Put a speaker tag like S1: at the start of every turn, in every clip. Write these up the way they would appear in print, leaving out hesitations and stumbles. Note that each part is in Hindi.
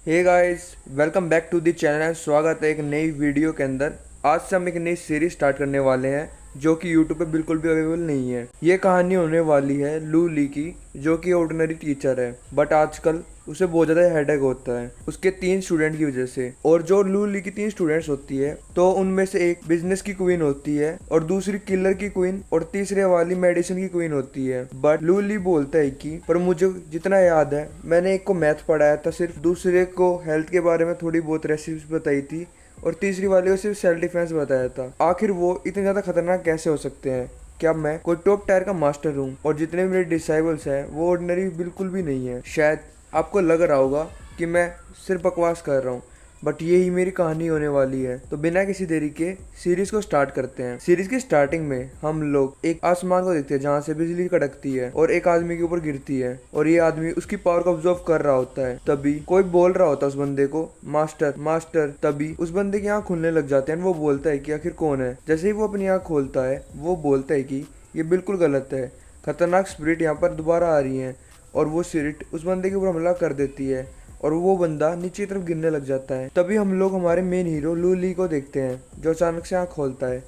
S1: Hey guys, welcome back to the channel. स्वागत है एक नई वीडियो के अंदर। आज से हम एक नई सीरीज स्टार्ट करने वाले हैं जो कि यूट्यूब पे बिल्कुल भी अवेलेबल नहीं है। ये कहानी होने वाली है लू ली की, जो कि ऑर्डिनरी टीचर है, बट आजकल उसे बहुत ज़्यादा हेडेक होता है उसके 3 स्टूडेंट की वजह से। और जो लू ली की 3 स्टूडेंट्स होती है तो उनमें से एक बिजनेस की क्वीन होती है और दूसरी किलर की क्वीन और तीसरे वाली मेडिसिन की क्वीन होती है। बट लू ली बोलता है कि पर मुझे जितना याद है मैंने एक को मैथ पढ़ाया था सिर्फ, दूसरे को हेल्थ के बारे में थोड़ी बहुत रेसिपी बताई थी और तीसरी वाले को सिर्फ सेल्फ डिफेंस बताया था। आखिर वो इतने ज़्यादा खतरनाक कैसे हो सकते हैं? क्या मैं कोई टॉप टायर का मास्टर हूँ और जितने भी मेरे डिसाइबल्स हैं वो ऑर्डिनरी बिल्कुल भी नहीं है? शायद आपको लग रहा होगा कि मैं सिर्फ बकवास कर रहा हूँ, बट यही मेरी कहानी होने वाली है। तो बिना किसी देरी के सीरीज को स्टार्ट करते हैं। सीरीज की स्टार्टिंग में हम लोग एक आसमान को देखते हैं जहाँ से बिजली कड़कती है और एक आदमी के ऊपर गिरती है और ये आदमी उसकी पावर को ऑब्जर्व कर रहा होता है। तभी कोई बोल रहा होता है उस बंदे को, मास्टर मास्टर। तभी उस बंदे की आँख खुलने लग जाते हैं। वो बोलता है कि आखिर कौन है। जैसे ही वो अपनी आँख खोलता है वो बोलता है कि ये बिल्कुल गलत है, खतरनाक स्पिरिट यहाँ पर दोबारा आ रही है। और वो स्पिरिट उस बंदे के ऊपर हमला कर देती है और वो बंदा नीचे की तरफ गिरने लग जाता है। तभी हम लोग हमारे मेन हीरो लू ली को देखते हैं जो अचानक से आँख खोलता है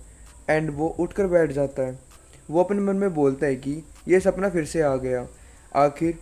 S1: एंड वो उठकर बैठ जाता है। वो अपने मन में बोलता है कि ये सपना फिर से आ गया। आखिर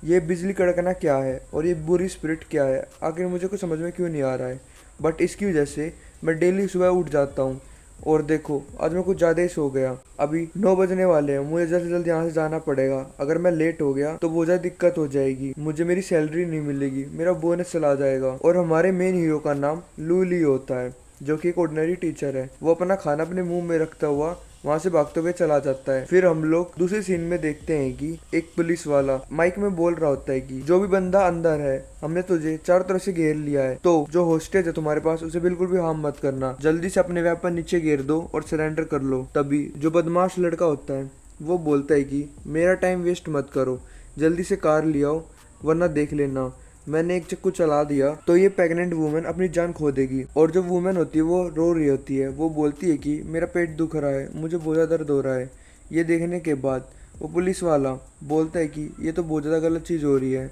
S1: ये बिजली कड़कना क्या है और ये बुरी स्पिरिट क्या है? आखिर मुझे कुछ समझ में क्यों नहीं आ रहा है। बट इसकी वजह से मैं डेली सुबह उठ जाता हूँ और देखो आज मैं कुछ ज़्यादा ही सो गया। अभी 9 बजने वाले हैं, मुझे जल्द से जल्द यहाँ से जाना पड़ेगा। अगर मैं लेट हो गया तो बहुत ज़्यादा दिक्कत हो जाएगी, मुझे मेरी सैलरी नहीं मिलेगी, मेरा बोनस चला जाएगा। और हमारे मेन हीरो का नाम लू ली होता है जो कि एक ऑर्डिनरी टीचर है। वो अपना खाना अपने मुंह में रखता हुआ वहां से भागते हुए चला जाता है। फिर हम लोग दूसरे सीन में देखते हैं कि एक पुलिस वाला माइक में बोल रहा होता है कि जो भी बंदा अंदर है हमने तुझे चारों तरफ से घेर लिया है, तो जो होस्टेज है तुम्हारे पास उसे बिल्कुल भी हार्म मत करना, जल्दी से अपने वेपन नीचे घेर दो और सरेंडर कर लो। तभी जो बदमाश लड़का होता है वो बोलता है कि मेरा टाइम वेस्ट मत करो, जल्दी से कार ले आओ वरना देख लेना मैंने एक चक्कू चला दिया तो ये प्रेग्नेंट वुमेन अपनी जान खो देगी। और जो वुमेन होती है वो रो रही होती है। वो बोलती है कि मेरा पेट दुख रहा है, मुझे बहुत ज़्यादा दर्द हो रहा है। ये देखने के बाद वो पुलिस वाला बोलता है कि ये तो बहुत ज़्यादा गलत चीज़ हो रही है।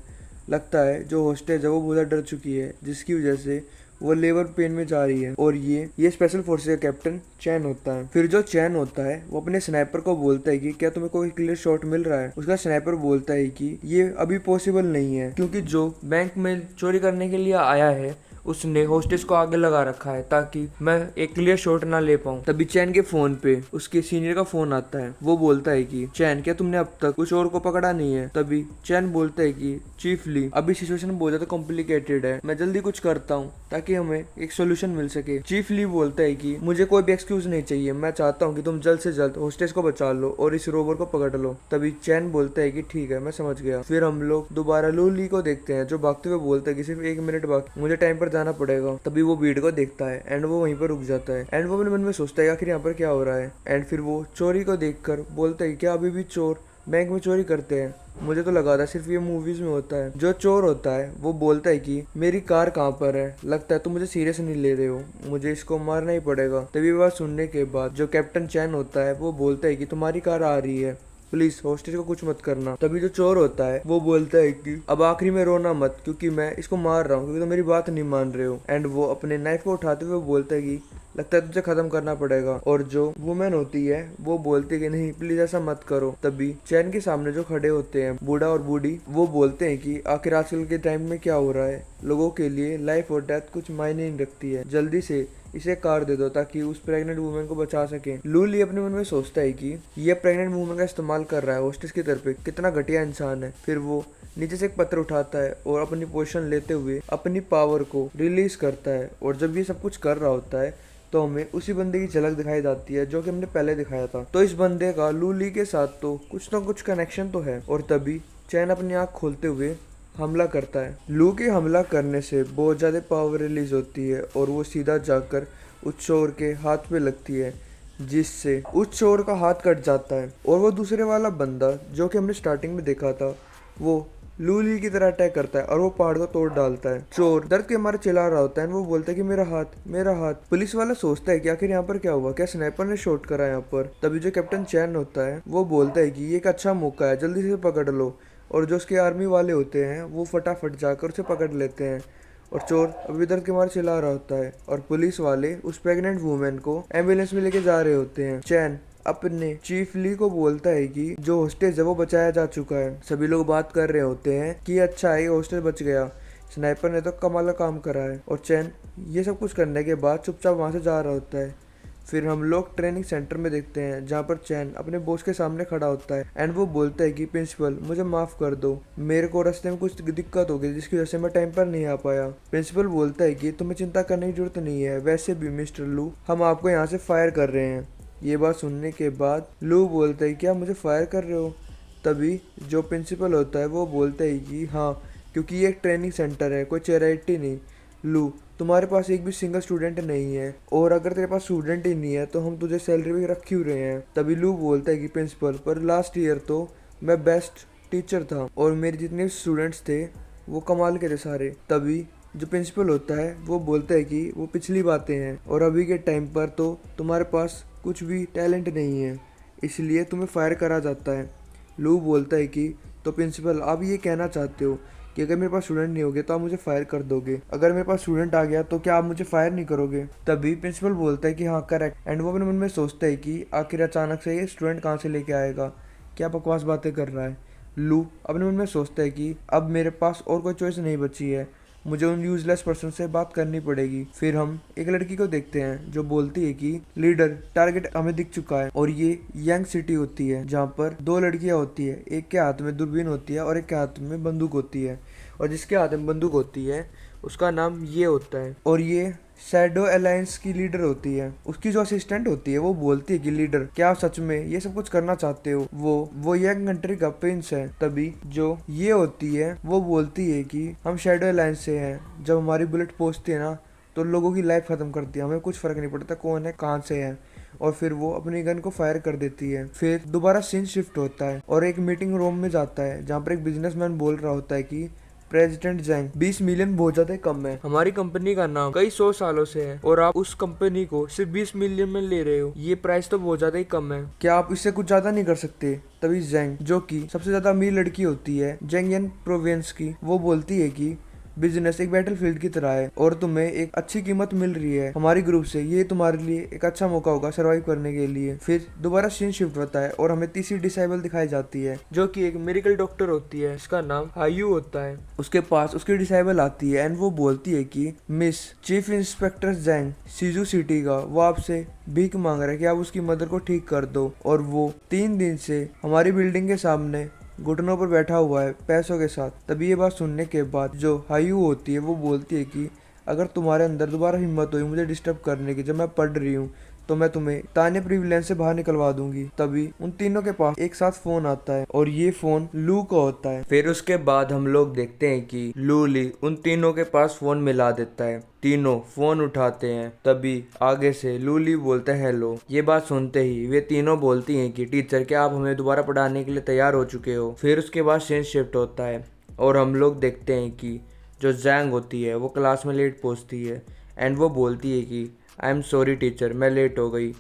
S1: लगता है जो हॉस्टेज है वो बहुत ज़्यादा डर चुकी है जिसकी वजह से वो लेबर पेन में जा रही है। और ये स्पेशल फोर्सेस का कैप्टन चैन होता है। फिर जो चैन होता है वो अपने स्नाइपर को बोलता है कि क्या तुम्हें कोई क्लियर शॉट मिल रहा है? उसका स्नाइपर बोलता है कि ये अभी पॉसिबल नहीं है क्योंकि जो बैंक में चोरी करने के लिए आया है उसने होस्टेस को आगे लगा रखा है ताकि मैं एक क्लियर शॉट ना ले पाऊँ। तभी चैन के फोन पे उसके सीनियर का फोन आता है। वो बोलता है कि चैन क्या तुमने अब तक कुछ और को पकड़ा नहीं है? तभी चैन बोलता है कि चीफ ली अभी सिचुएशन बहुत ज्यादा कॉम्प्लिकेटेड है, मैं जल्दी कुछ करता हूँ ताकि हमें एक सोल्यूशन मिल सके। चीफ ली बोलता है कि मुझे कोई भी एक्सक्यूज नहीं चाहिए, मैं चाहता हूँ कि तुम जल्द से जल्द होस्टेस को बचा लो और इस रोबर को पकड़ लो। तभी चैन बोलता है कि ठीक है मैं समझ गया। फिर हम लोग दोबारा लू ली को देखते हैं जो भागते हुए बोलता है कि सिर्फ 1 मिनट बाकी, मुझे टाइम पर जाना पड़ेगा। तभी वो भीड़ को देखता है एंड वो वहीं पर रुक जाता है एंड वो अपने मन में सोचता है आखिर यहाँ पर क्या हो रहा है। एंड फिर वो चोरी को देखकर बोलता है क्या अभी भी चोर बैंक में चोरी करते हैं? मुझे तो लगा था सिर्फ ये मूवीज में होता है। जो चोर होता है वो बोलता है कि मेरी कार कहाँ पर है? लगता है तुम मुझे सीरियस नहीं ले रहे हो, मुझे इसको मारना ही पड़ेगा। तभी बात सुनने के बाद जो कैप्टन चैन होता है वो बोलता है कि तुम्हारी कार आ रही है, प्लीज हॉस्टेज को कुछ मत करना। तभी जो चोर होता है वो बोलता है कि अब आखिरी में रोना मत क्योंकि मैं इसको मार रहा हूँ क्योंकि तुम मेरी बात नहीं मान रहे हो। एंड वो अपने नाइफ को उठाते हुए बोलता है कि लगता है तुझे खत्म करना पड़ेगा। और जो वुमेन होती है वो बोलती है कि नहीं प्लीज ऐसा मत करो। तभी चैन के सामने जो खड़े होते हैं बूढ़ा और बूढ़ी वो बोलते हैं कि आखिर आजकल के टाइम में क्या हो रहा है, लोगों के लिए लाइफ और डेथ कुछ मायने नहीं रखती है, जल्दी से इसे कार दे दो ताकि उस प्रेग्नेंट वुमेन को बचा सके। लू ली अपने मन में सोचता है कि ये प्रेग्नेंट वुमेन का इस्तेमाल कर रहा है होस्टेस की तरफ, कितना घटिया इंसान है। फिर वो नीचे से एक पत्थर उठाता है और अपनी पोजीशन लेते हुए अपनी पावर को रिलीज करता है। और जब ये सब कुछ कर रहा होता है तो हमें उसी बंदे की झलक दिखाई जाती है जो कि हमने पहले दिखाया था। तो इस बंदे का लू ली के साथ तो कुछ ना कुछ कनेक्शन तो है। और तभी चैन अपनी आँख खोलते हुए हमला करता है। लू के हमला करने से बहुत ज़्यादा पावर रिलीज होती है और वो सीधा जाकर उस चोर के हाथ पे लगती है जिससे उस चोर का हाथ कट जाता है। और वो दूसरे वाला बंदा जो कि हमने स्टार्टिंग में देखा था वो लू ली की तरह अटैक करता है और वो पहाड़ को तोड़ डालता है। चोर दर्द के मारे चिल्ला रहा होता है। वो बोलता है कि मेरा हाथ मेरा हाथ। पुलिस वाला सोचता है कि आखिर यहाँ पर क्या हुआ, क्या स्नाइपर ने शॉट करा यहाँ पर? तभी जो कैप्टन चैन होता है वो बोलता है कि ये एक अच्छा मौका है, जल्दी से पकड़ लो। और जो उसके आर्मी वाले होते हैं वो फटाफट जाकर उसे पकड़ लेते हैं और चोर अभी दर्द के मारे चिल्ला रहा होता है और पुलिस वाले उस प्रेग्नेंट वुमेन को एम्बुलेंस में लेके जा रहे होते हैं। चैन अपने चीफ ली को बोलता है कि जो होस्टेज है वो बचाया जा चुका है। सभी लोग बात कर रहे होते हैं कि अच्छा है, होस्टेज बच गया, स्नाइपर ने तो कमाल का काम करा है। और चैन ये सब कुछ करने के बाद चुपचाप वहां से जा रहा होता है। फिर हम लोग ट्रेनिंग सेंटर में देखते हैं जहाँ पर चैन अपने बॉस के सामने खड़ा होता है एंड वो बोलता है कि प्रिंसिपल मुझे माफ कर दो, मेरे को रास्ते में कुछ दिक्कत हो गई जिसकी वजह से मैं टाइम पर नहीं आ पाया। प्रिंसिपल बोलता है कि तुम्हें चिंता करने की जरूरत नहीं है, वैसे भी मिस्टर लू हम आपको यहाँ से फायर कर रहे हैं। ये बात सुनने के बाद लू बोलता है क्या मुझे फायर कर रहे हो? तभी जो प्रिंसिपल होता है वो बोलता है कि हाँ, क्योंकि ये एक ट्रेनिंग सेंटर है, कोई चैरिटी नहीं। लू तुम्हारे पास एक भी सिंगल स्टूडेंट नहीं है और अगर तेरे पास स्टूडेंट ही नहीं है तो हम तुझे सैलरी भी रख क्यों रहे हैं? तभी लू बोलता है कि प्रिंसिपल पर लास्ट ईयर तो मैं बेस्ट टीचर था और मेरे जितने स्टूडेंट्स थे वो कमाल के थे सारे। तभी जो प्रिंसिपल होता है वो बोलता है कि वो पिछली बातें हैं और अभी के टाइम पर तो तुम्हारे पास कुछ भी टैलेंट नहीं है, इसलिए तुम्हें फायर करा जाता है। लू बोलता है कि तो प्रिंसिपल आप ये कहना चाहते हो कि अगर मेरे पास स्टूडेंट नहीं होगे तो आप मुझे फायर कर दोगे, अगर मेरे पास स्टूडेंट आ गया तो क्या आप मुझे फायर नहीं करोगे? तभी प्रिंसिपल बोलता है कि हाँ करेक्ट। एंड वो अपने मन में सोचता है कि आखिर अचानक से ये स्टूडेंट कहाँ से लेके आएगा, क्या बकवास बातें कर रहा है। लू अपने मन में सोचता है कि अब मेरे पास और कोई चॉइस नहीं बची है, मुझे उन यूजलेस पर्सन से बात करनी पड़ेगी। फिर हम एक लड़की को देखते हैं जो बोलती है कि लीडर टारगेट हमें दिख चुका है और ये यंग सिटी होती है जहाँ पर दो लड़कियां होती है, एक के हाथ में दूरबीन होती है और एक के हाथ में बंदूक होती है और जिसके हाथ में बंदूक होती है उसका नाम ये होता है और ये शैडो अलायंस की लीडर होती है। उसकी जो असिस्टेंट होती है वो बोलती है कि लीडर क्या आप सच में ये सब कुछ करना चाहते हो? वो यंग कंट्री का प्रिंस है। तभी जो ये होती है वो बोलती है कि हम शैडो अलायंस से हैं, जब हमारी बुलेट पहुंचती है ना तो लोगों की लाइफ खत्म करती है, हमें कुछ फर्क नहीं पड़ता कौन है कहाँ से है। और फिर वो अपनी गन को फायर कर देती है। फिर दोबारा सीन शिफ्ट होता है और एक मीटिंग रूम में जाता है जहाँ पर एक बिजनेसमैन बोल रहा होता है कि प्रेसिडेंट जैंग 20 मिलियन बहुत ज्यादा कम है, हमारी कंपनी का नाम कई 100 सालों से है और आप उस कंपनी को सिर्फ 20 मिलियन में ले रहे हो, ये प्राइस तो बहुत ज्यादा ही कम है, क्या आप इससे कुछ ज्यादा नहीं कर सकते? तभी जैंग जो कि सबसे ज्यादा अमीर लड़की होती है जेंगियन प्रोविंस की, वो बोलती है कि बिजनेस एक बैटलफील्ड की तरह है और तुम्हें एक अच्छी कीमत मिल रही है हमारी ग्रुप से, ये तुम्हारे लिए एक अच्छा मौका होगा सरवाइव करने के लिए। फिर दोबारा सीन शिफ्ट होता है और हमें तीसरी डिसेबल दिखाई जाती है जो कि एक मेडिकल डॉक्टर होती है, इसका नाम हायू होता है। उसके पास उसकी डिसेबल आती है एंड वो बोलती है कि मिस चीफ इंस्पेक्टर जैंग सीजू सिटी का वो आपसे भीख मांग रहा है कि आप उसकी मदर को ठीक कर दो और वो 3 दिन से हमारी बिल्डिंग के सामने घुटनों पर बैठा हुआ है पैसों के साथ। तभी ये बात सुनने के बाद जो हायू होती है वो बोलती है कि अगर तुम्हारे अंदर दोबारा हिम्मत हुई मुझे डिस्टर्ब करने की जब मैं पढ़ रही हूँ तो मैं तुम्हें ताने प्रिविलेंस से बाहर निकलवा दूंगी। तभी उन तीनों के पास एक साथ फोन आता है और ये फोन लू का होता है। फिर उसके बाद हम लोग देखते हैं कि लू ली उन तीनों के पास फोन मिला देता है, तीनों फोन उठाते हैं। तभी आगे से लू ली बोलता है हेलो। ये बात सुनते ही वे तीनों बोलती हैं कि टीचर क्या आप हमें दोबारा पढ़ाने के लिए तैयार हो चुके हो? फिर उसके बाद सीन शिफ्ट होता है और हम लोग देखते हैं कि जो जैंग होती है वो क्लास में लेट पहुंचती है एंड वो बोलती है कि आई एम सॉरी टीचर मैं लेट हो गई।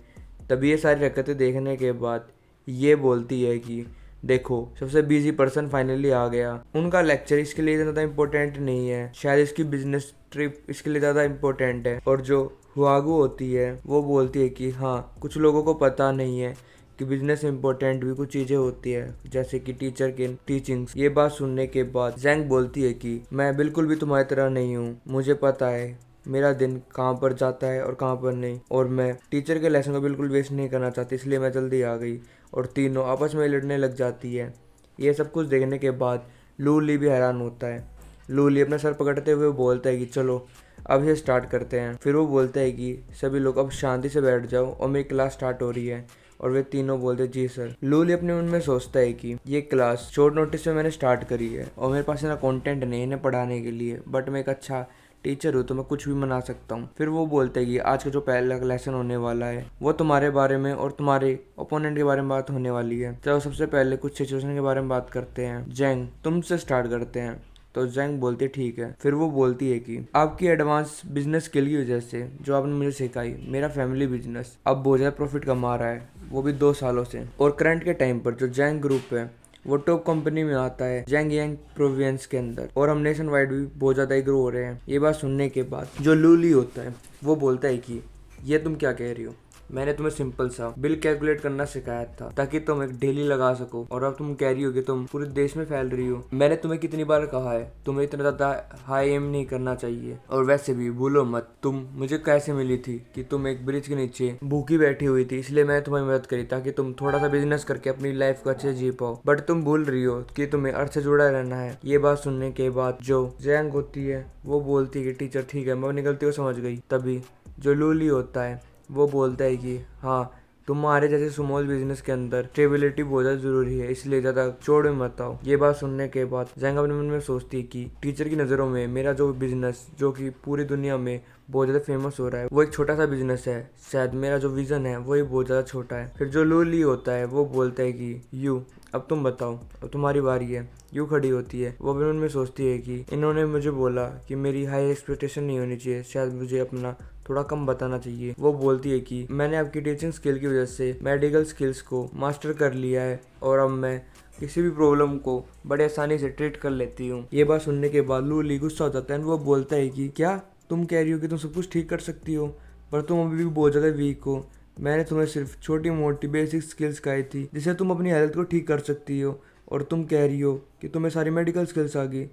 S1: तभी ये सारी हरकतें देखने के बाद ये बोलती है कि देखो सबसे बिजी पर्सन फाइनली आ गया, उनका लेक्चर इसके लिए ज़्यादा इम्पोर्टेंट नहीं है, शायद इसकी बिजनेस ट्रिप इसके लिए ज़्यादा इम्पोर्टेंट है। और जो हुआगू होती है वो बोलती है कि हाँ कुछ लोगों को पता नहीं है कि बिजनेस इम्पोर्टेंट भी कुछ चीज़ें होती है जैसे कि टीचर के टीचिंग्स। ये बात सुनने के बाद जैंग बोलती है कि मैं बिल्कुल भी तुम्हारी तरह नहीं हूँ, मुझे पता है मेरा दिन कहाँ पर जाता है और कहाँ पर नहीं, और मैं टीचर के लेसन को बिल्कुल वेस्ट नहीं करना चाहती, इसलिए मैं जल्दी आ गई। और तीनों आपस में लड़ने लग जाती है। ये सब कुछ देखने के बाद लू ली भी हैरान होता है। लू ली अपना सर पकड़ते हुए बोलता है कि चलो अब ये स्टार्ट करते हैं। फिर वो बोलता है कि सभी लोग अब शांति से बैठ जाओ और मेरी क्लास स्टार्ट हो रही है। और वे तीनों बोलते जी सर। लू ली अपने मन में सोचता है कि ये क्लास शॉर्ट नोटिस में मैंने स्टार्ट करी है और मेरे पास इतना कंटेंट नहीं है इन्हें पढ़ाने के लिए, बट मैं एक अच्छा टीचर हूँ तो मैं कुछ भी मना सकता हूँ। फिर वो बोलते हैं कि आज का जो पहला लेसन होने वाला है वो तुम्हारे बारे में और तुम्हारे ओपोनेंट के बारे में बात होने वाली है। तो सबसे पहले कुछ सिचुएशन के बारे में बात करते हैं। जैंग तुमसे स्टार्ट करते हैं। तो जैंग बोलती है ठीक है। फिर वो बोलती है कि आपकी एडवांस बिजनेस स्किल की वजह से जो आपने मुझे सिखाई, मेरा फैमिली बिजनेस अब बहुत ज़्यादा प्रॉफिट कमा रहा है, वो भी 2 सालों से। और करंट के टाइम पर जो जैंग ग्रुप है वो टॉप कंपनी में आता है जैंगयांग प्रोविंस के अंदर, और हम नेशन वाइड भी बहुत ज्यादा ग्रो हो रहे हैं। ये बात सुनने के बाद जो लू ली होता है वो बोलता है कि ये तुम क्या कह रही हो, मैंने तुम्हें सिंपल सा बिल कैलकुलेट करना सिखाया था ताकि तुम एक डेली लगा सको, और अब तुम कह रही हो कि तुम पूरे देश में फैल रही हो। मैंने तुम्हें कितनी बार कहा है तुम्हें इतना ज्यादा हाई एम नहीं करना चाहिए, और वैसे भी भूलो मत तुम मुझे कैसे मिली थी कि तुम एक ब्रिज के नीचे भूखी बैठी हुई थी, इसलिए मैंने तुम्हें मदद करी ताकि तुम थोड़ा सा बिजनेस करके अपनी लाइफ को अच्छे से जी पाओ, बट तुम भूल रही हो कि तुम्हें अर्थ से जुड़ा रहना है। ये बात सुनने के बाद जो जैंग होती है वो बोलती है कि टीचर ठीक है, मैं अपनी गलती को समझ गई। तभी जो लूली होता है वो बोलता है कि हाँ, तुम्हारे जैसे स्मॉल बिजनेस के अंदर स्टेबिलिटी बहुत ज्यादा जरूरी है, इसलिए ज्यादा चौड़ में मत आओ। ये बात सुनने के बाद जैंग अपने मन में सोचती है कि टीचर की नजरों में मेरा जो बिजनेस जो कि पूरी दुनिया में बहुत ज्यादा फेमस हो रहा है वो एक छोटा सा बिजनेस है, शायद मेरा जो विजन है वही बहुत ज्यादा छोटा है। फिर जो लूली होता है वो बोलता है कि यू अब तुम बताओ, अब तुम्हारी बारी है। यू खड़ी होती है, वो अपने मन में सोचती है कि इन्होंने मुझे बोला कि मेरी हाई एक्सपेक्टेशन नहीं होनी चाहिए, शायद मुझे अपना थोड़ा कम बताना चाहिए। वो बोलती है कि मैंने आपकी टीचिंग स्किल की वजह से मेडिकल स्किल्स को मास्टर कर लिया है, और अब मैं किसी भी प्रॉब्लम को बड़े आसानी से ट्रीट कर लेती हूँ। ये बात सुनने के बाद लूली गुस्सा हो जाता है। वो बोलता है कि क्या तुम कह रही हो कि तुम सब कुछ ठीक कर सकती हो, पर तुम अभी भी बहुत ज़्यादा वीक हो। मैंने तुम्हें सिर्फ छोटी मोटी बेसिक स्किल्स सिखाई थी जिससे तुम अपनी हेल्थ को ठीक कर सकती हो, और तुम कह रही हो कि तुम्हें सारी मेडिकल स्किल्स आ गई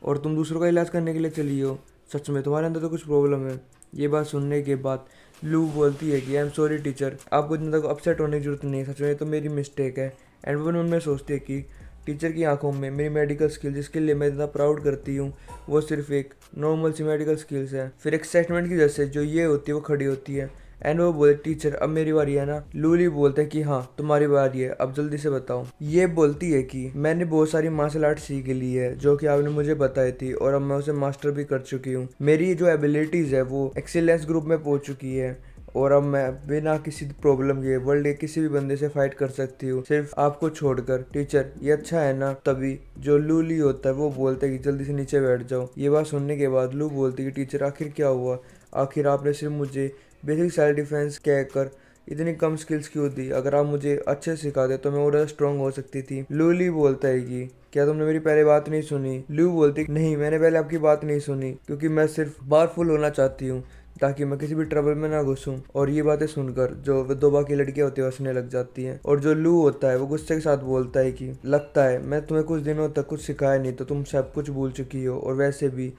S1: और तुम दूसरों का इलाज करने के लिए चली हो। सच में तुम्हारे अंदर तो कुछ प्रॉब्लम है। ये बात सुनने के बाद लू बोलती है कि आई एम सॉरी टीचर, आपको इतना अपसेट होने की जरूरत नहीं है, सच में तो मेरी मिस्टेक है। एंड वो मन में सोचती है कि टीचर की आंखों में मेरी मेडिकल स्किल जिसके लिए मैं इतना प्राउड करती हूँ वो सिर्फ एक नॉर्मल सी मेडिकल स्किल्स है। फिर एक्साइटमेंट की वजह से जो ये होती है वो खड़ी होती है, एंड वो बोले टीचर अब मेरी बारी है ना। लूली बोलते हैं कि हाँ तुम्हारी बारी है, अब जल्दी से बताओ। ये बोलती है कि मैंने बहुत सारी मार्शल आर्ट सीख ली है जो कि आपने मुझे बताई थी, और अब मैं उसे मास्टर भी कर चुकी हूँ। मेरी जो एबिलिटीज है वो एक्सीलेंस ग्रुप में पहुंच चुकी है, और अब मैं बिना किसी प्रॉब्लम के वर्ल्ड के किसी भी बंदे से फाइट कर सकती हूँ, सिर्फ आपको छोड़कर। टीचर ये अच्छा है ना। तभी जो लूली होता है वो बोलता है कि जल्दी से नीचे बैठ जाओ। ये बात सुनने के बाद लू बोलती है कि टीचर आखिर क्या हुआ, आखिर आपने सिर्फ मुझे बेसिक सेल्फ डिफेंस कहकर इतनी कम स्किल्स क्यों दी, अगर आप मुझे अच्छे सिखाते तो मैं और ज़्यादा स्ट्रॉन्ग हो सकती थी। लूली बोलता है कि क्या तुमने मेरी पहले बात नहीं सुनी। लू बोलती नहीं, मैंने पहले आपकी बात नहीं सुनी क्योंकि मैं सिर्फ पावरफुल होना चाहती हूँ ताकि मैं किसी भी ट्रबल में ना घुसूं। और ये बातें सुनकर जो विधवा की लड़कियां होती है हंसने लग जाती हैं, और जो लू होता है वो गुस्से के साथ बोलता है कि लगता है मैं तुम्हें कुछ दिनों तक कुछ सिखाया नहीं तो तुम सब कुछ भूल चुकी हो, और वैसे भी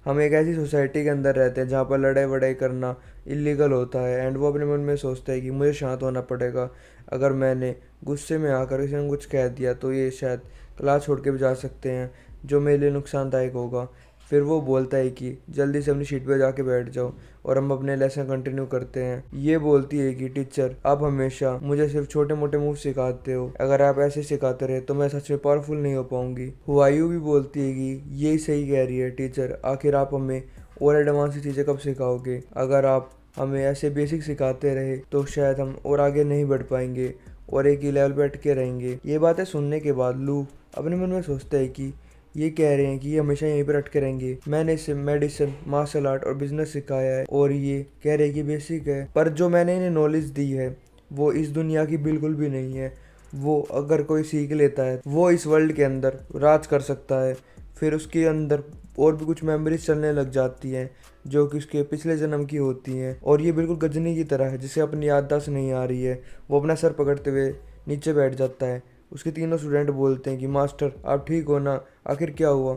S1: हम एक ऐसी सोसाइटी के अंदर रहते हैं जहाँ पर लड़ाई वड़ाई करना इलीगल होता है। एंड वो अपने मन में सोचता है कि मुझे शांत होना पड़ेगा, अगर मैंने गुस्से में आकर किसी ने कुछ कह दिया तो ये शायद क्लास छोड़ के भी जा सकते हैं जो मेरे लिए नुकसानदायक होगा। फिर वो बोलता है कि जल्दी से अपनी सीट पे जाके बैठ जाओ और हम अपने लेसन कंटिन्यू करते हैं। ये बोलती है कि टीचर आप हमेशा मुझे सिर्फ छोटे मोटे मूव सिखाते हो, अगर आप ऐसे सिखाते रहे तो मैं सच में पावरफुल नहीं हो पाऊंगी। हुआयू भी बोलती है कि यही सही कह रही है टीचर, आखिर आप हमें और एडवांस चीज़ें कब सिखाओगे, अगर आप हमें ऐसे बेसिक सिखाते रहे तो शायद हम और आगे नहीं बढ़ पाएंगे और एक ही लेवल पे अटके रहेंगे। ये बातें सुनने के बाद लू अपने मन में सोचता है कि ये कह रहे हैं कि ये हमेशा यहीं पर अटके रहेंगे, मैंने इसे मेडिसिन, मार्शल आर्ट और बिजनेस सिखाया है और ये कह रहे हैं कि बेसिक है, पर जो मैंने इन्हें नॉलेज दी है वो इस दुनिया की बिल्कुल भी नहीं है। वो अगर कोई सीख लेता है वो इस वर्ल्ड के अंदर राज कर सकता है। फिर उसके अंदर और भी कुछ मेमोरीज चलने लग जाती हैं जो कि उसके पिछले जन्म की होती हैं, और ये बिल्कुल गजनी की तरह है जिसे अपनी याददाश्त नहीं आ रही है। वो अपना सर पकड़ते हुए नीचे बैठ जाता है। उसके तीनों स्टूडेंट बोलते हैं कि मास्टर आप ठीक हो ना, आखिर क्या हुआ।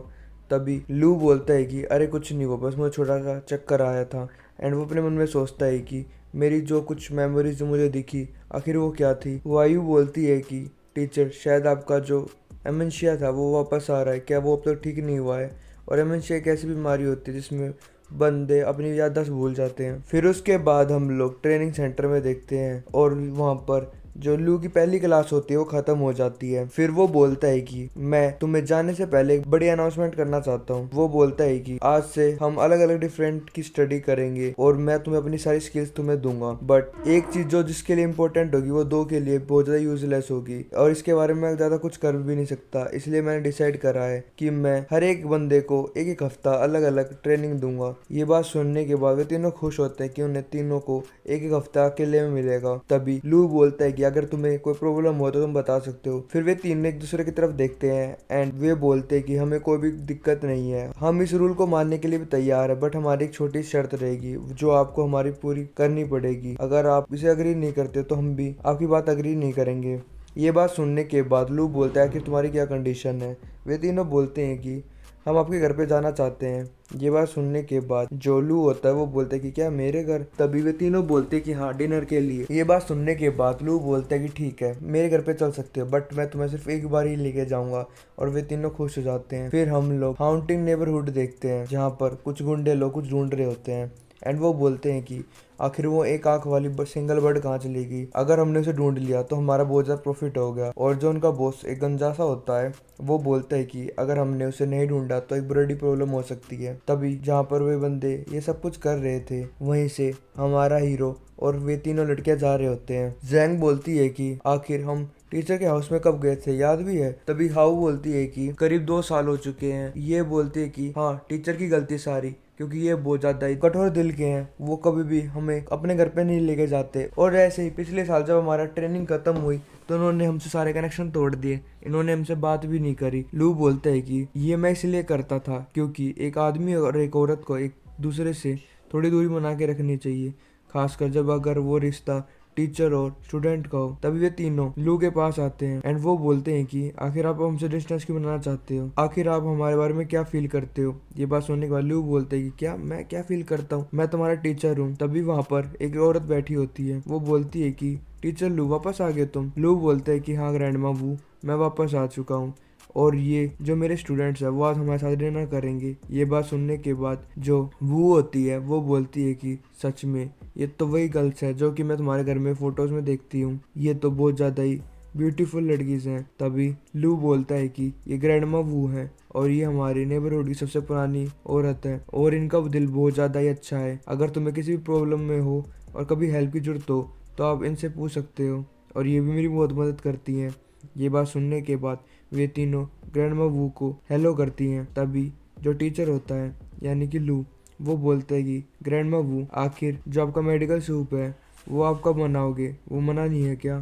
S1: तभी लू बोलता है कि अरे कुछ नहीं हुआ, बस मुझे छोटा सा चक्कर आया था। एंड वो अपने मन में सोचता है कि मेरी जो कुछ मेमोरीज जो मुझे दिखी आखिर वो क्या थी। वायु बोलती है कि टीचर शायद आपका जो एमेंशिया था वो वापस आ रहा है, क्या वो अब तक ठीक नहीं हुआ है। और एमेंशिया एक ऐसी बीमारी होती है जिसमें बंदे अपनी याददाश्त भूल जाते हैं। फिर उसके बाद हम लोग ट्रेनिंग सेंटर में देखते हैं और वहाँ पर जो लू की पहली क्लास होती है वो खत्म हो जाती है। फिर वो बोलता है कि मैं तुम्हें जाने से पहले एक बड़ी अनाउंसमेंट करना चाहता हूँ। वो बोलता है कि आज से हम अलग अलग डिफरेंट की स्टडी करेंगे और मैं तुम्हें अपनी सारी स्किल्स तुम्हें दूंगा, बट एक चीज जो जिसके लिए इम्पोर्टेंट होगी वो दो के लिए बहुत ज्यादा यूजलेस होगी और इसके बारे में ज्यादा कुछ कर भी नहीं सकता। इसलिए मैंने डिसाइड करा है कि मैं हर एक बंदे को एक एक हफ्ता अलग अलग ट्रेनिंग दूंगा। ये बात सुनने के बाद वे तीनों खुश होते हैं कि उन्हें तीनों को एक एक हफ्ता अकेले में मिलेगा। तभी लू बोलता है कि कि अगर तुम्हें कोई प्रॉब्लम हो तो तुम बता सकते हो। फिर वे तीनों एक दूसरे की तरफ देखते हैं एंड वे बोलते हैं कि हमें कोई भी दिक्कत नहीं है, हम इस रूल को मानने के लिए भी तैयार है, बट हमारी एक छोटी शर्त रहेगी जो आपको हमारी पूरी करनी पड़ेगी। अगर आप इसे अग्री नहीं करते तो हम भी आपकी बात अग्री नहीं करेंगे। ये बात सुनने के बाद लू बोलता है कि तुम्हारी क्या कंडीशन है। वे तीनों बोलते हैं कि हम आपके घर पे जाना चाहते हैं। ये बात सुनने के बाद जो लू होता है वो बोलता है कि क्या मेरे घर? तभी वे तीनों बोलते हैं कि हाँ, डिनर के लिए। ये बात सुनने के बाद लू बोलता है कि ठीक है, मेरे घर पे चल सकते हो, बट मैं तुम्हें सिर्फ एक बार ही लेके जाऊंगा। और वे तीनों खुश हो जाते हैं। फिर हम लोग हाउंटिंग नेबरहुड देखते हैं जहाँ पर कुछ गुंडे लोग कुछ ढूंढ रहे होते हैं एंड वो बोलते हैं कि आखिर वो एक आंख वाली सिंगल बर्ड कहाँ चली गई? अगर हमने उसे ढूंढ लिया तो हमारा बहुत ज्यादा प्रॉफिट हो गया। और जो उनका बॉस एक गंजा सा होता है वो बोलता है कि अगर हमने उसे नहीं ढूंढा तो एक बड़ी प्रॉब्लम हो सकती है। तभी जहाँ पर वे बंदे ये सब कुछ कर रहे थे वहीं से हमारा हीरो और वे तीनों लड़कियां जा रहे होते हैं। जैंग बोलती है कि आखिर हम टीचर के हाउस में कब गए थे, याद भी है? तभी हाउ बोलती है कि करीब 2 साल हो चुके हैं। ये बोलती है कि हाँ, टीचर की गलती सारी, क्योंकि ये बहुत ज्यादा ही कठोर दिल के हैं, वो कभी भी हमें अपने घर पे नहीं लेके जाते। और ऐसे ही पिछले साल जब हमारा ट्रेनिंग खत्म हुई तो उन्होंने हमसे सारे कनेक्शन तोड़ दिए, इन्होंने हमसे बात भी नहीं करी। लू बोलता है कि ये मैं इसलिए करता था क्योंकि एक आदमी और एक औरत को एक दूसरे से थोड़ी दूरी बना के रखनी चाहिए, खासकर जब अगर वो रिश्ता टीचर और स्टूडेंट का हो। तभी वे तीनों लू के पास आते हैं एंड वो बोलते हैं कि आखिर आप हमसे डिस्टेंस क्यों बनाना चाहते हो, आखिर आप हमारे बारे में क्या फील करते हो? ये बात सुनने के बाद लू बोलते हैं कि क्या मैं क्या फील करता हूँ, मैं तुम्हारा टीचर हूँ। तभी वहाँ पर एक औरत बैठी होती है, वो बोलती है कि टीचर लू, वापस आ गए तुम? लू बोलते है कि हाँ ग्रैंडमा वू, मैं वापस आ चुका हूँ और ये जो मेरे स्टूडेंट्स हैं वो आज हमारे साथ डिनर करेंगे। ये बात सुनने के बाद जो वू होती है वो बोलती है कि सच में ये तो वही गर्ल्स है जो कि मैं तुम्हारे घर में फोटोज में देखती हूँ, ये तो बहुत ज्यादा ही ब्यूटीफुल लड़कीज हैं। तभी लू बोलता है कि ये ग्रैंडमा वू है और ये हमारे नेबरहुड की सबसे पुरानी औरत है और इनका दिल बहुत ज्यादा ही अच्छा है। अगर तुम्हें किसी भी प्रॉब्लम में हो और कभी हेल्प की जरूरत हो तो आप इनसे पूछ सकते हो और ये भी मेरी बहुत मदद करती हैं। ये बात सुनने के बाद वे तीनों ग्रैंडमा वू को हेलो करती हैं। तभी जो टीचर होता है यानी कि लू, वो बोलता है कि ग्रैंडमा वू, आखिर जो आपका मेडिकल सूप है वो आप कब बनाओगे, वो मना नहीं है क्या?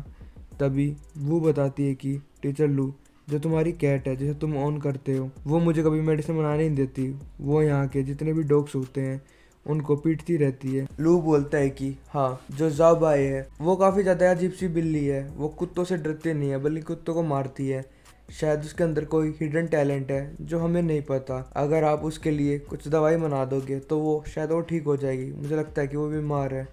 S1: तभी वो बताती है कि टीचर लू, जो तुम्हारी कैट है जिसे तुम ऑन करते हो वो मुझे कभी मेडिसिन बनाने नहीं देती, वो यहाँ के जितने भी डॉग्स होते हैं उनको पीटती रहती है। लू बोलता है कि हाँ, जो जाबाए है वो काफ़ी ज़्यादा अजीब सी बिल्ली है, वो कुत्तों से डरती नहीं है बल्कि कुत्तों को मारती है। शायद उसके अंदर कोई हिडन टैलेंट है जो हमें नहीं पता। अगर आप उसके लिए कुछ दवाई बना दोगे तो वो शायद वो ठीक हो जाएगी, मुझे लगता है कि वो बीमार है।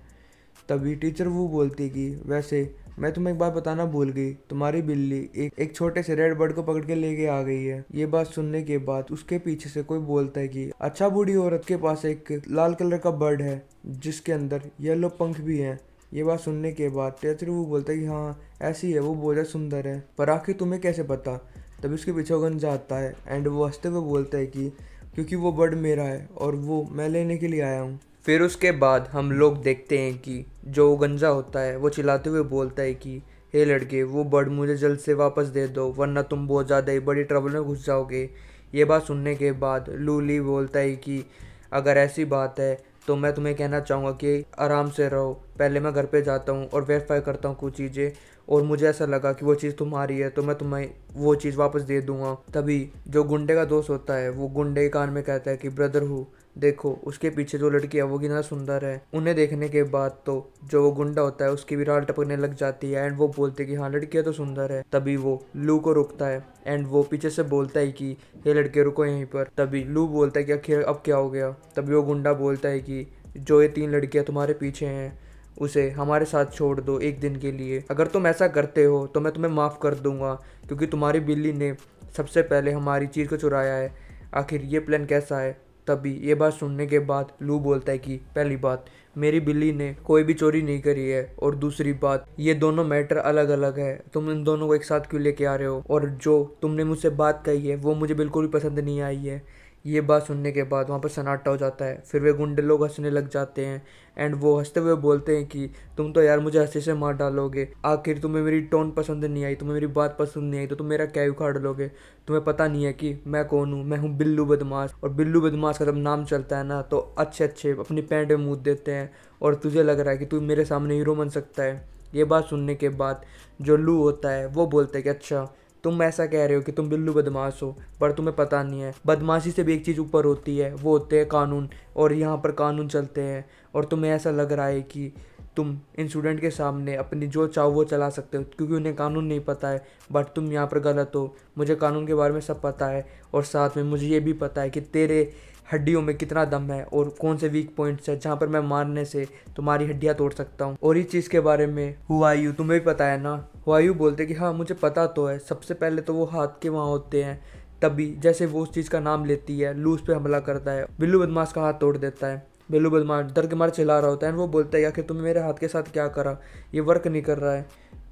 S1: तभी टीचर वो बोलती कि वैसे मैं तुम्हें एक बात बताना भूल गई, तुम्हारी बिल्ली एक छोटे से रेड बर्ड को पकड़ के लेके आ गई है। ये बात सुनने के बाद उसके पीछे से कोई बोलता है कि अच्छा, बूढ़ी औरत के पास एक लाल कलर का बर्ड है जिसके अंदर येलो पंख भी हैं। ये बात सुनने के बाद टीचर वो बोलता है कि हाँ ऐसी है, वो बहुत सुंदर है, पर आखिर तुम्हें कैसे पता? तभी उसके पीछे वो गंजा आता है एंड वो हंसते हुए बोलता है कि क्योंकि वो बर्ड मेरा है और वो मैं लेने के लिए आया हूँ। फिर उसके बाद हम लोग देखते हैं कि जो गंजा होता है वो चिल्लाते हुए बोलता है कि हे लड़के, वो बर्ड मुझे जल्द से वापस दे दो वरना तुम बहुत ज़्यादा ही बड़ी ट्रबल में घुस जाओगे। ये बात सुनने के बाद लूली बोलता है कि अगर ऐसी बात है तो मैं तुम्हें कहना चाहूँगा कि आराम से रहो, पहले मैं घर पे जाता हूँ और वेरीफाई करता हूँ कुछ चीज़ें, और मुझे ऐसा लगा कि वो चीज़ तुम्हारी है तो मैं तुम्हें वो चीज़ वापस दे दूँगा। तभी जो गुंडे का दोस्त होता है वो गुंडे के कान में कहता है कि ब्रदर हूँ, देखो उसके पीछे जो लड़की है वो कितना सुंदर है। उन्हें देखने के बाद तो जो वो गुंडा होता है उसकी भी राल टपकने लग जाती है एंड वो बोलते कि हाँ लड़कियाँ तो सुंदर है। तभी वो लू को रुकता है एंड वो पीछे से बोलता है कि हे लड़के रुको यहीं पर। तभी लू बोलता है कि आखिर अब क्या हो गया? तभी वो गुंडा बोलता है कि जो ये 3 लड़कियाँ तुम्हारे पीछे हैं उसे हमारे साथ छोड़ दो एक दिन के लिए, अगर तुम ऐसा करते हो तो मैं तुम्हें माफ़ कर दूंगा क्योंकि तुम्हारी बिल्ली ने सबसे पहले हमारी चीज़ को चुराया है। आखिर ये प्लान कैसा है? तभी ये बात सुनने के बाद लू बोलता है कि पहली बात, मेरी बिल्ली ने कोई भी चोरी नहीं करी है, और दूसरी बात, ये दोनों मैटर अलग अलग है, तुम इन दोनों को एक साथ क्यों लेके आ रहे हो? और जो तुमने मुझसे बात कही है वो मुझे बिल्कुल भी पसंद नहीं आई है। ये बात सुनने के बाद वहाँ पर सन्नाटा हो जाता है। फिर वे गुंडे लोग हंसने लग जाते हैं एंड वो हंसते हुए बोलते हैं कि तुम तो यार मुझे हंसी से मार डालोगे, आखिर तुम्हें मेरी टोन पसंद नहीं आई, तुम्हें मेरी बात पसंद नहीं आई तो तुम मेरा क्या उखाड़ लोगे? तुम्हें पता नहीं है कि मैं कौन हूँ? मैं हूँ बिल्लू बदमाश, और बिल्लू बदमाश का जब नाम चलता है ना तो अच्छे अच्छे अपनी पैंट में मूत देते हैं, और तुझे लग रहा है कि तू मेरे सामने हीरो बन सकता है। ये बात सुनने के बाद जो लू होता है वो बोलता है कि अच्छा तुम ऐसा कह रहे हो कि तुम बिल्लू बदमाश हो, पर तुम्हें पता नहीं है बदमाशी से भी एक चीज़ ऊपर होती है, वो होते हैं कानून, और यहाँ पर कानून चलते हैं। और तुम्हें ऐसा लग रहा है कि तुम इन स्टूडेंट के सामने अपनी जो चाहो वो चला सकते हो क्योंकि उन्हें कानून नहीं पता है, बट तुम यहाँ पर गलत हो। मुझे कानून के बारे में सब पता है और साथ में मुझे ये भी पता है कि तेरे हड्डियों में कितना दम है और कौन से वीक पॉइंट्स है जहाँ पर मैं मारने से तुम्हारी हड्डियाँ तोड़ सकता हूँ। और इस चीज़ के बारे में हुआयू तुम्हें भी पता है ना। हुआयू बोलते कि हाँ मुझे पता तो है। सबसे पहले तो वो हाथ के वहाँ होते हैं, तभी जैसे वो उस चीज़ का नाम लेती है लू उस पर हमला करता है, बिल्लू बदमाश का हाथ तोड़ देता है। बिल्लू बदमाश डर के मारे चिल्ला रहा होता है, वो बोलता है आखिर तुमने मेरे हाथ के साथ क्या करा, ये वर्क नहीं कर रहा है।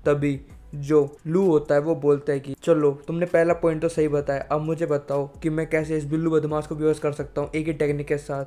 S1: तभी जो लू होता है वो बोलता है कि चलो तुमने पहला पॉइंट तो सही बताया, अब मुझे बताओ कि मैं कैसे इस बिल्लू बदमाश को बेहोश कर सकता हूँ एक ही टेक्निक के साथ।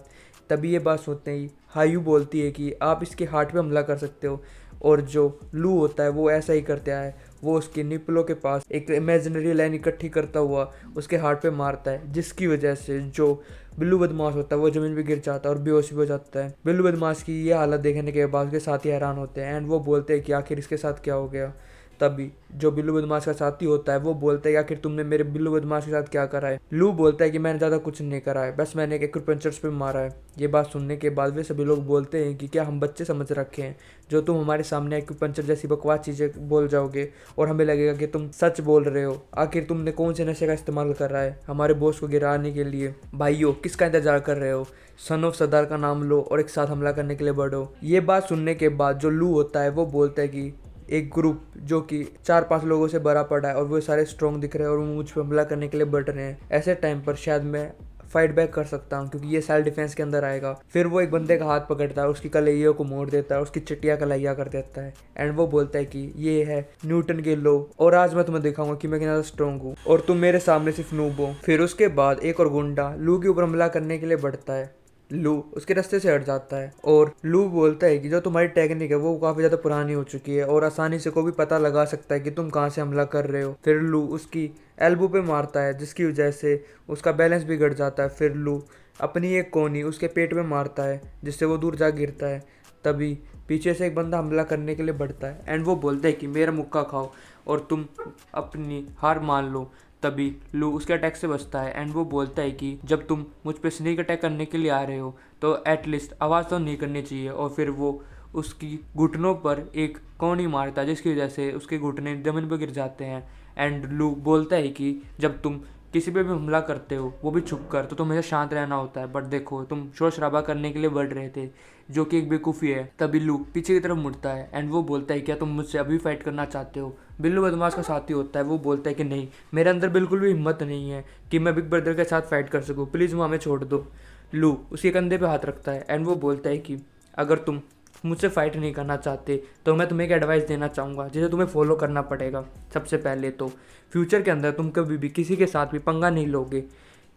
S1: तभी ये बात सुनते ही हायू बोलती है कि आप इसके हार्ट पे हमला कर सकते हो। और जो लू होता है वो ऐसा ही करता है, वो उसके निपलों के पास एक इमेजिनरी लाइन इकट्ठी करता हुआ उसके हार्ट पे मारता है, जिसकी वजह से जो बिल्लू बदमाश होता है वो जमीन पे गिर जाता है और बेहोश भी हो जाता है। बिल्लू बदमाश की ये हालत देखने के बाद उसके साथी हैरान होते हैं एंड वो बोलते हैं कि आखिर इसके साथ क्या हो गया। तभी जो बिल्लू बदमाश का साथी होता है वो बोलता है कि आखिर तुमने मेरे बिल्लू बदमाश के साथ क्या करा है। लू बोलता है कि मैंने ज़्यादा कुछ नहीं करा है, बस मैंने एक एक्यूपंक्चर्स पे मारा है। ये बात सुनने के बाद वे सभी लोग बोलते हैं कि क्या हम बच्चे समझ रखे हैं जो तुम हमारे सामने एक्यूपंक्चर जैसी बकवास चीज़ें बोल जाओगे और हमें लगेगा कि तुम सच बोल रहे हो। आखिर तुमने कौन से नशे का इस्तेमाल कर रहा है हमारे बॉस को गिराने के लिए। भाइयों किसका इंतजार कर रहे हो, सन ऑफ सरदार का नाम लो और एक साथ हमला करने के लिए बढ़ो। ये बात सुनने के बाद जो लू होता है वो बोलता है कि एक ग्रुप जो कि 4-5 लोगों से भरा पड़ा है और वो सारे स्ट्रॉन्ग दिख रहे हैं और वो मुझ पर हमला करने के लिए बढ़ रहे हैं, ऐसे टाइम पर शायद मैं फाइट बैक कर सकता हूँ क्योंकि ये सेल्फ डिफेंस के अंदर आएगा। फिर वो एक बंदे का हाथ पकड़ता है, उसकी कलाइयों को मोड़ देता है, उसकी चिटिया कलाइया कर देता है एंड वो बोलता है कि ये है न्यूटन के लॉ और आज मैं तुम्हें दिखाऊंगा कि मैं कितना स्ट्रॉन्ग हूँ और तुम मेरे सामने सिर्फ नूब हो। फिर उसके बाद एक और गुंडा लू के ऊपर हमला करने के लिए बढ़ता है। लू उसके रास्ते से हट जाता है और लू बोलता है कि जो तुम्हारी टेक्निक है वो काफ़ी ज़्यादा पुरानी हो चुकी है और आसानी से कोई भी पता लगा सकता है कि तुम कहाँ से हमला कर रहे हो। फिर लू उसकी एल्बो पे मारता है जिसकी वजह से उसका बैलेंस बिगड़ जाता है। फिर लू अपनी एक कोनी उसके पेट में मारता है जिससे वो दूर जा गिरता है। तभी पीछे से एक बंदा हमला करने के लिए बढ़ता है एंड वो बोलता है कि मेरा मुक्का खाओ और तुम अपनी हार मान लो। तभी लू उसके अटैक से बचता है एंड वो बोलता है कि जब तुम मुझ पे स्नेक अटैक करने के लिए आ रहे हो तो एटलीस्ट आवाज़ तो नहीं करनी चाहिए। और फिर वो उसकी घुटनों पर एक कौनी मारता है जिसकी वजह से उसके घुटने जमीन पर गिर जाते हैं। एंड लू बोलता है कि जब तुम किसी पे भी हमला करते हो वो भी छुप कर, तो तुम्हें शांत रहना होता है, बट देखो तुम शोर शराबा करने के लिए बढ़ रहे थे जो कि एक बेवकूफ़ी है। तभी लू पीछे की तरफ मुड़ता है एंड वो बोलता है क्या तुम मुझसे अभी फाइट करना चाहते हो। बिल्लू बदमाश का साथी होता है, वो बोलता है कि नहीं, मेरे अंदर बिल्कुल भी हिम्मत नहीं है कि मैं बिग ब्रदर के साथ फाइट कर सकूँ, प्लीज़ वो हमें छोड़ दो। लू उसके कंधे पे हाथ रखता है एंड वो बोलता है कि अगर तुम मुझसे फाइट नहीं करना चाहते तो मैं तुम्हें एक एडवाइस देना चाहूँगा जिसे तुम्हें फॉलो करना पड़ेगा। सबसे पहले तो फ्यूचर के अंदर तुम कभी भी किसी के साथ भी पंगा नहीं लोगे।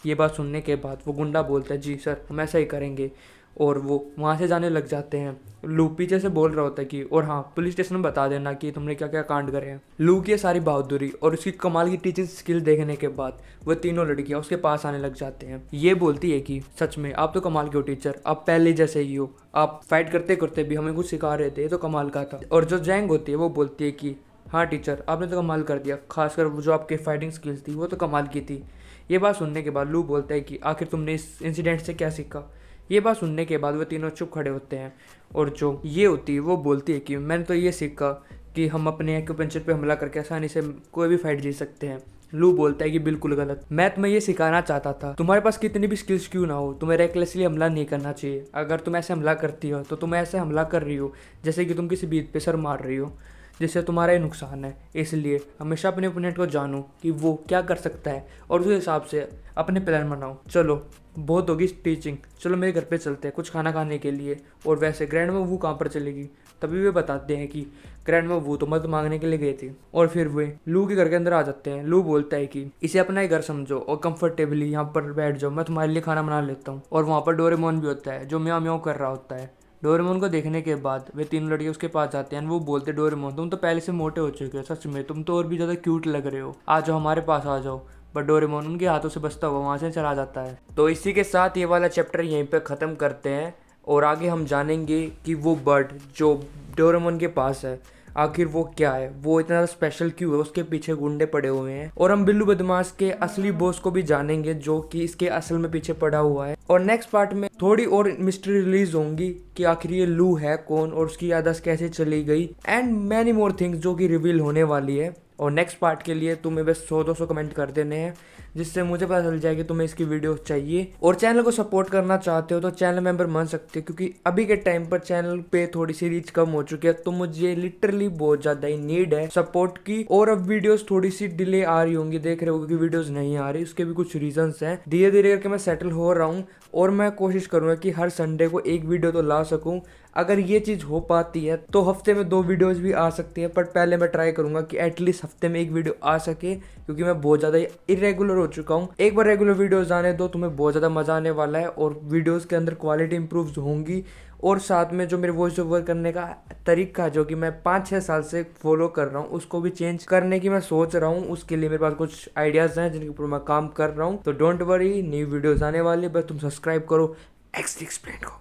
S1: ये बात सुनने के बाद वो गुंडा बोलता है जी सर हम ऐसा ही करेंगे और वो वहाँ से जाने लग जाते हैं। लू पीछे से बोल रहा होता है कि और हाँ पुलिस स्टेशन में बता देना कि तुमने क्या क्या कांड करे हैं। लू की सारी बहादुरी और उसकी कमाल की टीचिंग स्किल देखने के बाद वो तीनों लड़कियां उसके पास आने लग जाते हैं। ये बोलती है कि सच में आप तो कमाल के हो टीचर, आप पहले जैसे ही हो, आप फाइट करते करते भी हमें कुछ सिखा रहे थे, ये तो कमाल का था। और जो जैंग होती है वो बोलती है कि हाँ टीचर आपने तो कमाल कर दिया, खासकर वो जो आपके फाइटिंग स्किल्स थी वो तो कमाल की थी। ये बात सुनने के बाद लू बोलता है कि आखिर तुमने इस इंसिडेंट से क्या सीखा। ये बात सुनने के बाद वो तीनों चुप खड़े होते हैं और जो ये होती है वो बोलती है कि मैंने तो ये सीखा कि हम अपने एक्यूपेंचर पे हमला करके आसानी से कोई भी फाइट जीत सकते हैं। लू बोलता है कि बिल्कुल गलत, मैं तुम्हें ये सिखाना चाहता था तुम्हारे पास कितनी भी स्किल्स क्यों ना हो तुम्हें रेकलेसली हमला नहीं करना चाहिए। अगर तुम ऐसे हमला करती हो तो तुम ऐसे हमला कर रही हो जैसे कि तुम किसी बीत पे सर मार रही हो, जिससे तुम्हारा ही नुकसान है। इसलिए हमेशा अपने ओपोनेंट को जानो कि वो क्या कर सकता है और उस हिसाब से अपने प्लान बनाओ। चलो बहुत होगी टीचिंग, चलो मेरे घर पे चलते हैं कुछ खाना खाने के लिए। और वैसे ग्रैंड वो कहाँ पर चलेगी, तभी वे बताते हैं कि ग्रैंड वो तो मदद मांगने के लिए गए थे। और फिर वे लू के घर के अंदर आ जाते हैं। लू बोलता है कि इसे अपना ही घर समझो और कंफर्टेबली यहाँ पर बैठ जाओ, मैं तुम्हारे लिए खाना बना लेता हूँ। और वहाँ पर डोरेमोन भी होता है जो म्याऊं म्याऊं कर रहा होता है। डोरेमोन को देखने के बाद वे तीनों लड़के उसके पास जाते हैं। वो बोलते डोरेमोन तुम तो पहले से मोटे हो चुके हो, सच में तुम तो और भी ज़्यादा क्यूट लग रहे हो, आ जाओ हमारे पास आ जाओ। बट डोरेमोन उनके हाथों से बचता हुआ वहाँ से चला जाता है। तो इसी के साथ ये वाला चैप्टर यहीं पे ख़त्म करते हैं और आगे हम जानेंगे कि वो बर्ड जो डोरेमोन के पास है
S2: आखिर वो क्या है, वो इतना ज़्यादा स्पेशल क्यों है, उसके पीछे गुंडे पड़े हुए हैं। और हम बिल्लू बदमाश के असली बॉस को भी जानेंगे जो कि इसके असल में पीछे पड़ा हुआ है। और नेक्स्ट पार्ट में थोड़ी और मिस्ट्री रिलीज होंगी कि आखिर ये लू है कौन और उसकी याददाश्त कैसे चली गई, एंड मैनी मोर थिंग्स जो कि रिवील होने वाली है। और नेक्स्ट पार्ट के लिए तुम्हें बस 100-200 कमेंट कर देने हैं, जिससे मुझे पता चल जाए कि तुम्हें इसकी वीडियो चाहिए। और चैनल को सपोर्ट करना चाहते हो तो चैनल मेंबर बन सकते हो, क्योंकि अभी के टाइम पर चैनल पे थोड़ी सी रीच कम हो चुकी है, तो मुझे लिटरली बहुत ज़्यादा ही नीड है सपोर्ट की। और अब वीडियोस थोड़ी सी डिले आ रही होंगी, देख रहे हो कि वीडियोस नहीं आ रही, उसके भी कुछ रीजंस हैं। धीरे धीरे करके मैं सेटल हो रहा हूँ और मैं कोशिश करूँगा कि हर संडे को एक वीडियो तो ला सकूँ। अगर ये चीज़ हो पाती है तो हफ्ते में 2 वीडियोस भी आ सकती है, पर पहले मैं ट्राई करूंगा कि एटलीस्ट हफ्ते में 1 वीडियो आ सके, क्योंकि मैं बहुत ज़्यादा इरेगुलर हो चुका हूँ। एक बार रेगुलर वीडियोस आने दो, तुम्हें बहुत ज़्यादा मज़ा आने वाला है और वीडियोस के अंदर क्वालिटी इंप्रूव होंगी। और साथ में जो मेरे वॉइस ओवर करने का तरीका जो कि मैं 5-6 साल से फॉलो कर रहा हूँ, उसको भी चेंज करने की मैं सोच रहा हूँ। उसके लिए मेरे पास कुछ आइडियाज़ हैं जिनके ऊपर मैं काम कर रहा हूँ। तो डोंट वरी, न्यू वीडियोज़ आने वाली, बस तुम सब्सक्राइब करो एक्स एक्सप्लेन को।